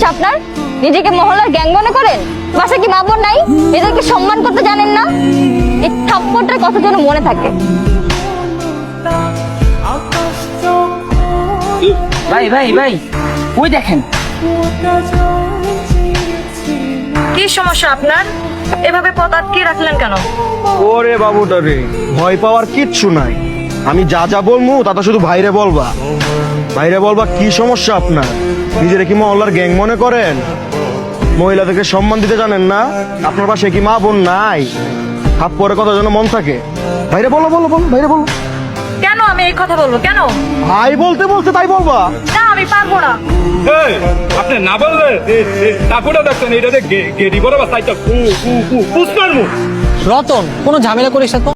সমস্যা আপনার? নিজেকে মহল্লার গ্যাং মনে করেন? বাসা কি মা বোন নাই? এদেরকে সম্মান করতে জানেন না? এই থাপ্পড়টার কথা যেন মনে থাকে। ভাই ভাই ভাই, ওই দেখেন। কি সমস্যা আপনার? এভাবে পথ আটকে রাখলেন কেন? ওরে বাবুটা রে, ভয় পাওয়ার কিচ্ছু নাই। আমি যা যা বলবো তা তো শুধু ভাইরে বলবা। ভাইরে বলবা কি সমস্যা আপনার? নিজেরা কি মহল্লার গ্যাং মনে করেন? মহিলাদেরকে সম্মান দিতে জানেন না? আপনার পাশে কি মা বোন নাই? হাত পরে কথা যেন মন থাকে। ভাইরে বলো বলো বলো, ভাইরে বলো। কেন আমি এই কথা বলবো? কেন? ভাই বলতে বলতে তাই বলবা? না, আমি পারবো না। আপনি না বললে তারপরে দেখছেন এটাতে গেড়ি বড় বা সাইডটা পুষ্পার মুখ। রতন, কোনো ঝামেলা করিস না তো।